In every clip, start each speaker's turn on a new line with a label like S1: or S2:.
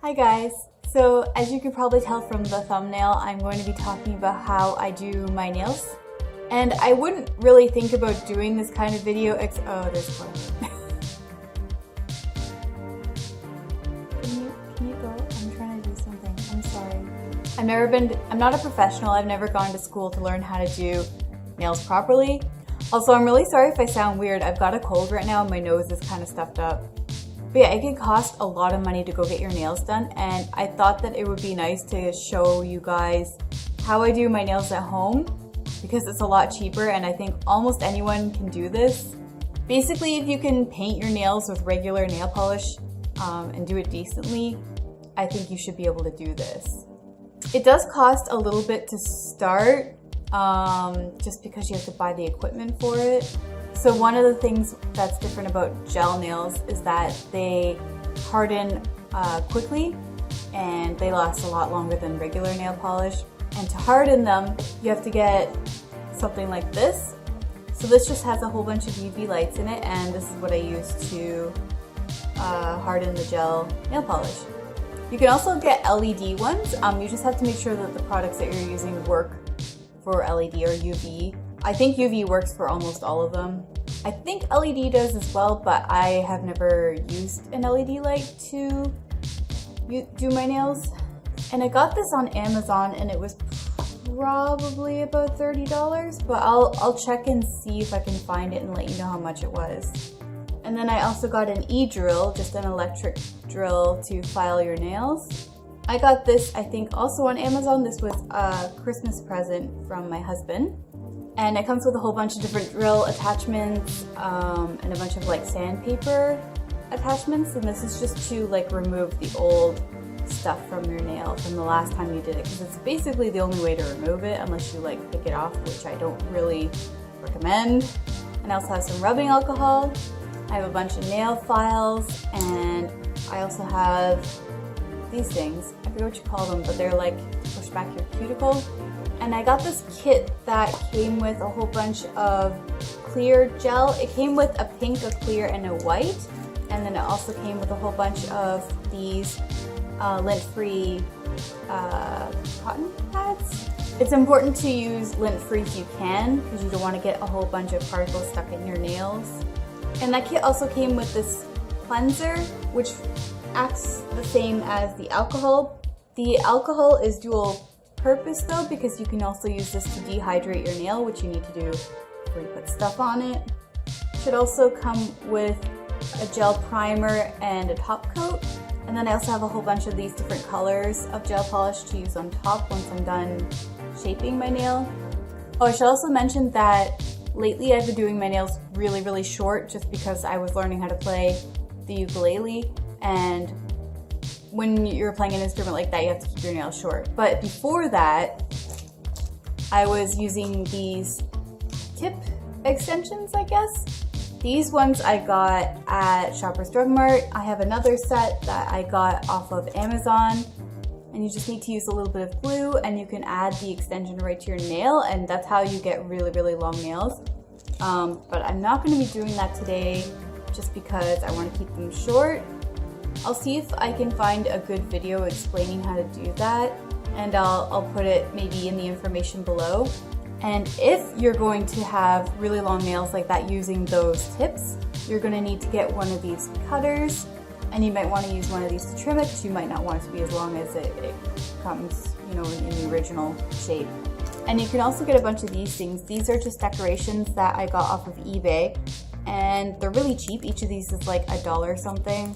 S1: Hi guys! So as you can probably tell from the thumbnail, I'm going to be talking about how I do my nails. And I wouldn't really think about doing this kind of video oh, there's one. Can you go? I'm trying to do something. I'm sorry. I'm not a professional. I've never gone to school to learn how to do nails properly. Also, I'm really sorry if I sound weird. I've got a cold right now and my nose is kind of stuffed up. But yeah, it can cost a lot of money to go get your nails done, and I thought that it would be nice to show you guys how I do my nails at home because it's a lot cheaper and I think almost anyone can do this. Basically, if you can paint your nails with regular nail polish and do it decently, I think you should be able to do this. It does cost a little bit to start just because you have to buy the equipment for it. So one of the things that's different about gel nails is that they harden quickly and they last a lot longer than regular nail polish. And to harden them, you have to get something like this. So this just has a whole bunch of UV lights in it, and this is what I use to harden the gel nail polish. You can also get LED ones. You just have to make sure that the products that you're using work for LED or UV. I think UV works for almost all of them. I think LED does as well, but I have never used an LED light to do my nails. And I got this on Amazon and it was probably about $30, but I'll check and see if I can find it and let you know how much it was. And then I also got an e-drill, just an electric drill to file your nails. I got this, I think, also on Amazon. This was a Christmas present from my husband. And it comes with a whole bunch of different drill attachments and a bunch of like sandpaper attachments. And this is just to like remove the old stuff from your nail from the last time you did it, because it's basically the only way to remove it unless you like pick it off, which I don't really recommend. And I also have some rubbing alcohol. I have a bunch of nail files, and I also have these things. I forget what you call them, but they're like to push back your cuticle. And I got this kit that came with a whole bunch of clear gel. It came with a pink, a clear, and a white. And then it also came with a whole bunch of these lint-free cotton pads. It's important to use lint-free if you can, because you don't want to get a whole bunch of particles stuck in your nails. And that kit also came with this cleanser, which acts the same as the alcohol. The alcohol is dual purpose though, because you can also use this to dehydrate your nail, which you need to do before you put stuff on it. It should also come with a gel primer and a top coat. And then I also have a whole bunch of these different colors of gel polish to use on top once I'm done shaping my nail. Oh, I should also mention that lately I've been doing my nails really, really short just because I was learning how to play the ukulele, and when you're playing an instrument like that, you have to keep your nails short. But before that, I was using these tip extensions, I guess. These ones I got at Shoppers Drug Mart. I have another set that I got off of Amazon, and you just need to use a little bit of glue and you can add the extension right to your nail, and that's how you get really, really long nails. But I'm not going to be doing that today just because I want to keep them short. I'll see if I can find a good video explaining how to do that, and I'll put it maybe in the information below. And if you're going to have really long nails like that using those tips, you're going to need to get one of these cutters, and you might want to use one of these to trim it because you might not want it to be as long as it comes, you know, in the original shape. And you can also get a bunch of these things. These are just decorations that I got off of eBay, and they're really cheap. Each of these is like $1 something.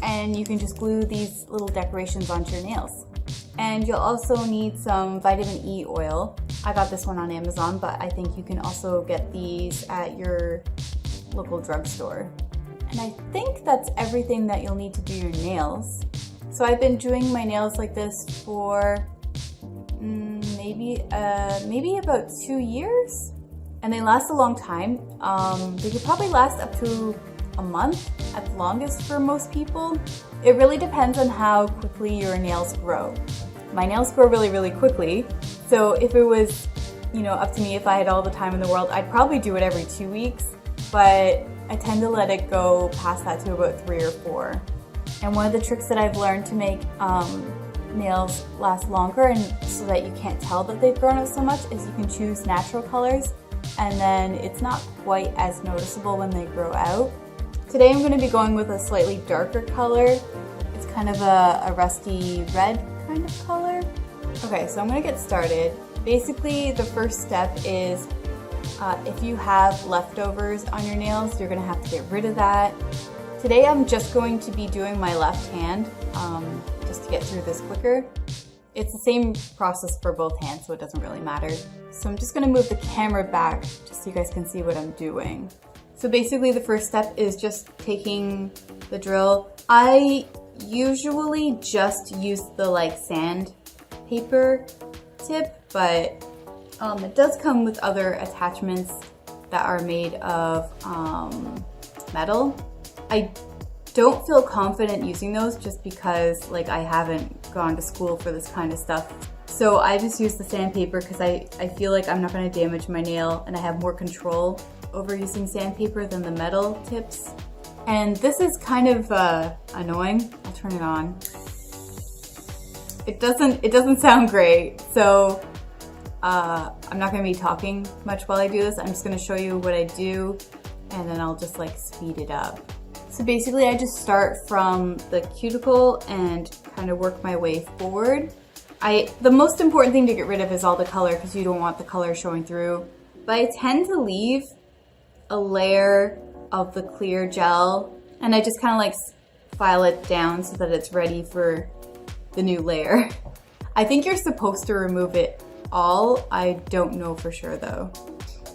S1: And you can just glue these little decorations onto your nails. And you'll also need some vitamin E oil. I got this one on Amazon, but I think you can also get these at your local drugstore. And I think that's everything that you'll need to do your nails. So I've been doing my nails like this for maybe about 2 years, and they last a long time. They could probably last up to a month at the longest for most people. It really depends on how quickly your nails grow. My nails grow really, really quickly. So if it was, you know, up to me, if I had all the time in the world, I'd probably do it every 2 weeks, but I tend to let it go past that to about 3 or 4. And one of the tricks that I've learned to make nails last longer and so that you can't tell that they've grown out so much is you can choose natural colors, and then it's not quite as noticeable when they grow out. Today I'm going to be going with a slightly darker color. It's kind of a rusty red kind of color. Okay, so I'm going to get started. Basically, the first step is if you have leftovers on your nails, you're going to have to get rid of that. Today I'm just going to be doing my left hand just to get through this quicker. It's the same process for both hands, so it doesn't really matter. So I'm just going to move the camera back just so you guys can see what I'm doing. So basically the first step is just taking the drill. I usually just use the sandpaper tip, but it does come with other attachments that are made of metal. I don't feel confident using those just because I haven't gone to school for this kind of stuff. So I just use the sandpaper because I feel like I'm not going to damage my nail and I have more control over using sandpaper than the metal tips. And this is kind of annoying. I'll turn it on. It doesn't sound great, so I'm not going to be talking much while I do this. I'm just going to show you what I do and then I'll just speed it up. So basically I just start from the cuticle and kind of work my way forward. The most important thing to get rid of is all the color because you don't want the color showing through. But I tend to leave a layer of the clear gel and I just kind of file it down so that it's ready for the new layer. I think you're supposed to remove it all. I don't know for sure though.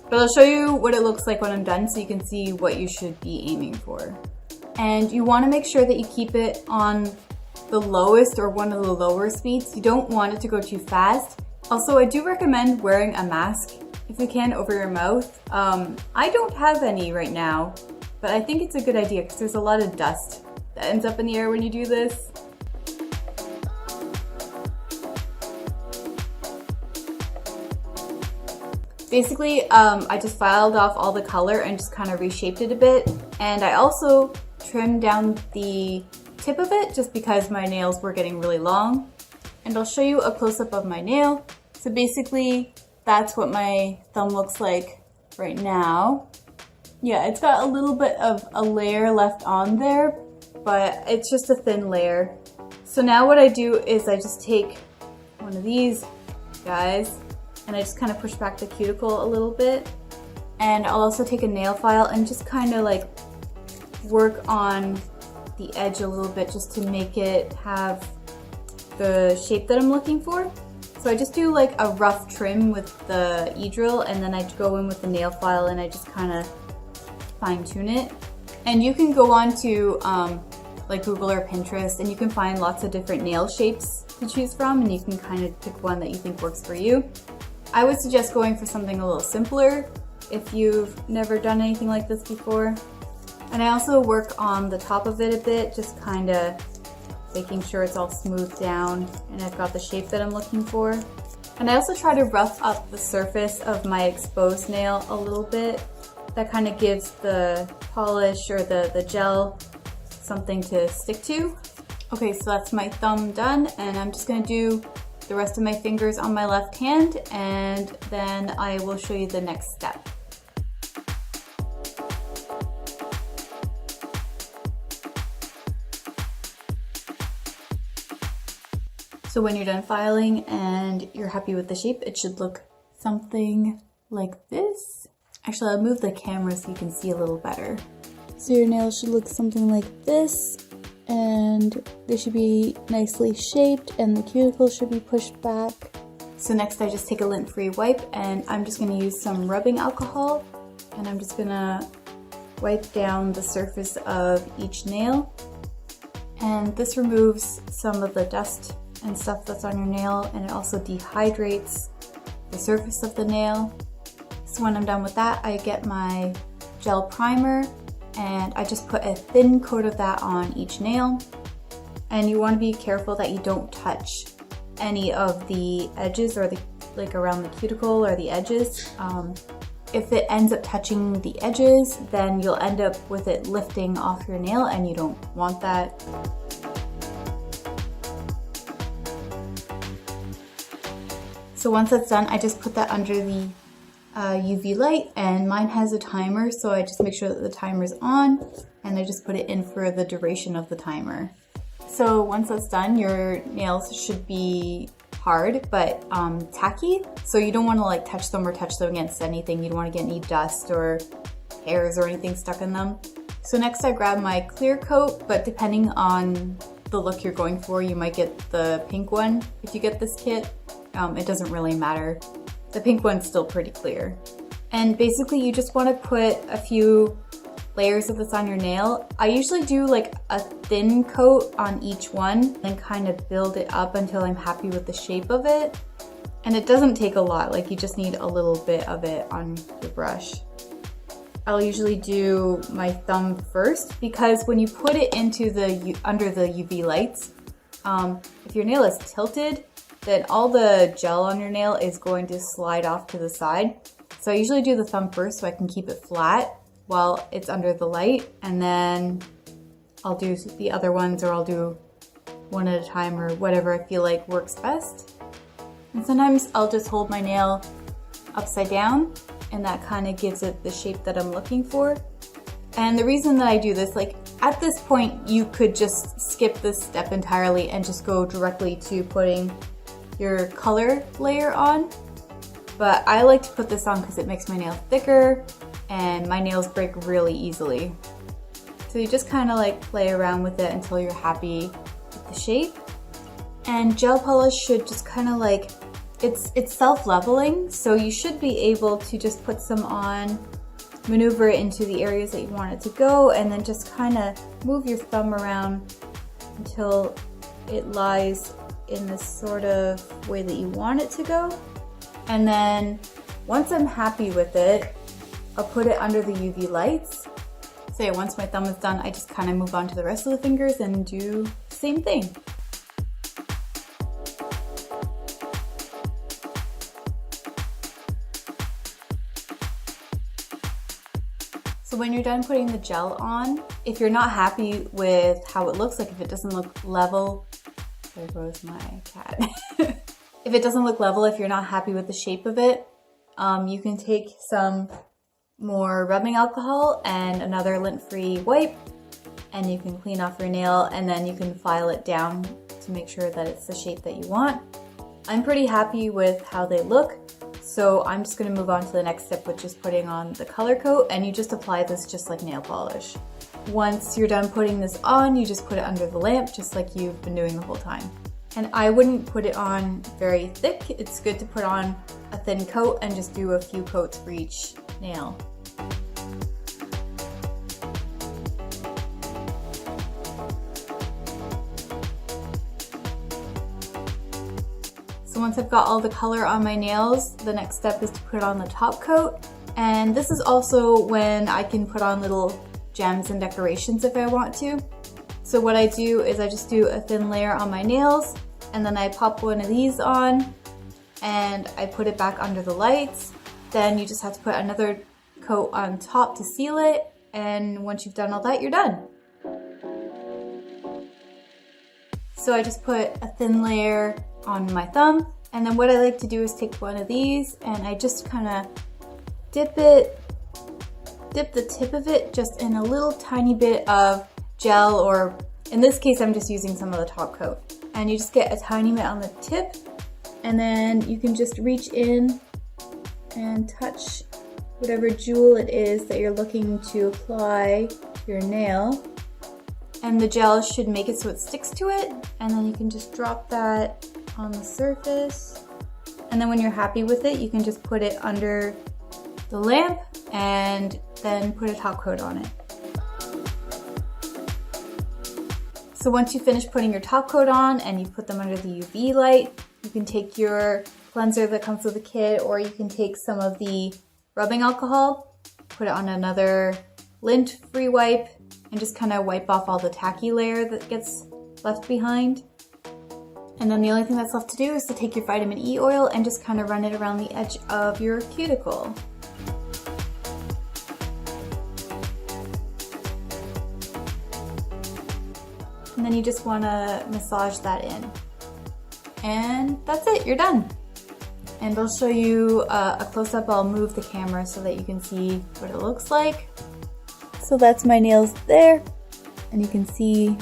S1: But I'll show you what it looks like when I'm done so you can see what you should be aiming for. And you want to make sure that you keep it on the lowest or one of the lower speeds. You don't want it to go too fast. Also, I do recommend wearing a mask if you can over your mouth. I don't have any right now, but I think it's a good idea because there's a lot of dust that ends up in the air when you do this. Basically, I just filed off all the color and just kind of reshaped it a bit. And I also trimmed down the tip of it just because my nails were getting really long. And I'll show you a close-up of my nail. So basically, that's what my thumb looks like right now. Yeah, it's got a little bit of a layer left on there, but it's just a thin layer. So now what I do is I just take one of these guys and I just kind of push back the cuticle a little bit. And I'll also take a nail file and just kind of work on the edge a little bit just to make it have the shape that I'm looking for. So I just do a rough trim with the e-drill and then I go in with the nail file and I just kind of fine tune it. And you can go on to Google or Pinterest and you can find lots of different nail shapes to choose from and you can kind of pick one that you think works for you. I would suggest going for something a little simpler if you've never done anything like this before. And I also work on the top of it a bit, just kind of making sure it's all smoothed down and I've got the shape that I'm looking for. And I also try to rough up the surface of my exposed nail a little bit. That kind of gives the polish or the gel something to stick to. Okay, so that's my thumb done and I'm just going to do the rest of my fingers on my left hand and then I will show you the next step. So when you're done filing and you're happy with the shape, it should look something like this. Actually, I'll move the camera so you can see a little better. So your nails should look something like this, and they should be nicely shaped and the cuticle should be pushed back. So next I just take a lint-free wipe and I'm just going to use some rubbing alcohol and I'm just going to wipe down the surface of each nail. And this removes some of the dust and stuff that's on your nail and it also dehydrates the surface of the nail. So when I'm done with that, I get my gel primer and I just put a thin coat of that on each nail. And you want to be careful that you don't touch any of the edges or around the cuticle or the edges. If it ends up touching the edges, then you'll end up with it lifting off your nail and you don't want that. So once that's done, I just put that under the UV light, and mine has a timer, so I just make sure that the timer's on, and I just put it in for the duration of the timer. So once that's done, your nails should be hard but tacky, so you don't want to like touch them against anything. You don't want to get any dust or hairs or anything stuck in them. So next I grab my clear coat, but depending on the look you're going for, you might get the pink one if you get this kit. It doesn't really matter. The pink one's still pretty clear. And basically you just want to put a few layers of this on your nail. I usually do like a thin coat on each one and kind of build it up until I'm happy with the shape of it. And it doesn't take a lot, like you just need a little bit of it on your brush. I'll usually do my thumb first because when you put it into under the UV lights, if your nail is tilted, then all the gel on your nail is going to slide off to the side. So I usually do the thumb first so I can keep it flat while it's under the light, and then I'll do the other ones, or I'll do one at a time, or whatever I feel like works best. And sometimes I'll just hold my nail upside down, and that kind of gives it the shape that I'm looking for. And the reason that I do this, like at this point you could just skip this step entirely and just go directly to putting your color layer on, but I like to put this on because it makes my nail thicker and my nails break really easily. So you just kind of like play around with it until you're happy with the shape. And gel polish should just kind of like, it's self-leveling, so you should be able to just put some on, maneuver it into the areas that you want it to go, and then just kind of move your thumb around until it lies in the sort of way that you want it to go. And then once I'm happy with it, I'll put it under the UV lights. So once my thumb is done, I just kind of move on to the rest of the fingers and do the same thing. So when you're done putting the gel on, if you're not happy with how it looks, like if it doesn't look level, there goes my cat. If it doesn't look level, if you're not happy with the shape of it, you can take some more rubbing alcohol and another lint-free wipe, and you can clean off your nail, and then you can file it down to make sure that it's the shape that you want. I'm pretty happy with how they look, so I'm just going to move on to the next step, which is putting on the color coat, and you just apply this just like nail polish. Once you're done putting this on, you just put it under the lamp just like you've been doing the whole time. And I wouldn't put it on very thick. It's good to put on a thin coat and just do a few coats for each nail. So once I've got all the color on my nails, the next step is to put on the top coat. And this is also when I can put on little gems and decorations if I want to. So what I do is I just do a thin layer on my nails, and then I pop one of these on and I put it back under the lights. Then you just have to put another coat on top to seal it, and once you've done all that, you're done. So I just put a thin layer on my thumb, and then what I like to do is take one of these and I just kind of dip the tip of it just in a little tiny bit of gel, or in this case I'm just using some of the top coat. And you just get a tiny bit on the tip, and then you can just reach in and touch whatever jewel it is that you're looking to apply to your nail. And the gel should make it so it sticks to it, and then you can just drop that on the surface. And then when you're happy with it, you can just put it under the lamp and then put a top coat on it. So once you finish putting your top coat on and you put them under the UV light, you can take your cleanser that comes with the kit, or you can take some of the rubbing alcohol, put it on another lint-free wipe, and just kind of wipe off all the tacky layer that gets left behind. And then the only thing that's left to do is to take your vitamin E oil and just kind of run it around the edge of your cuticle. And then you just want to massage that in. And that's it, you're done. And I'll show you a close-up. I'll move the camera so that you can see what it looks like. So that's my nails there, and you can see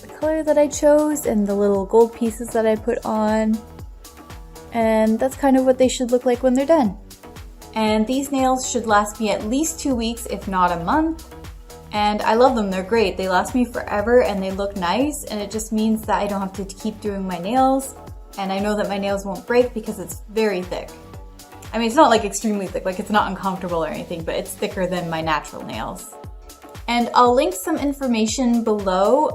S1: the color that I chose and the little gold pieces that I put on. And that's kind of what they should look like when they're done. And these nails should last me at least 2 weeks, if not a month. And I love them, they're great. They last me forever and they look nice, and it just means that I don't have to keep doing my nails. And I know that my nails won't break because it's very thick. I mean, it's not like extremely thick, like it's not uncomfortable or anything, but it's thicker than my natural nails. And I'll link some information below.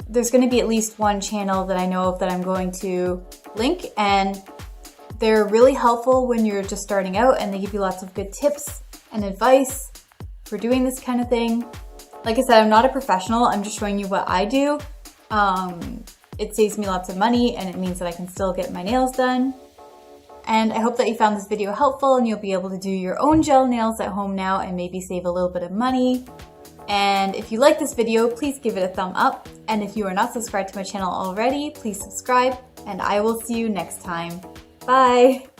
S1: There's gonna be at least one channel that I know of that I'm going to link, and they're really helpful when you're just starting out, and they give you lots of good tips and advice for doing this kind of thing. Like I said, I'm not a professional, I'm just showing you what I do. It saves me lots of money, and it means that I can still get my nails done. And I hope that you found this video helpful and you'll be able to do your own gel nails at home now and maybe save a little bit of money. And if you like this video, please give it a thumb up. And if you are not subscribed to my channel already, please subscribe, and I will see you next time. Bye!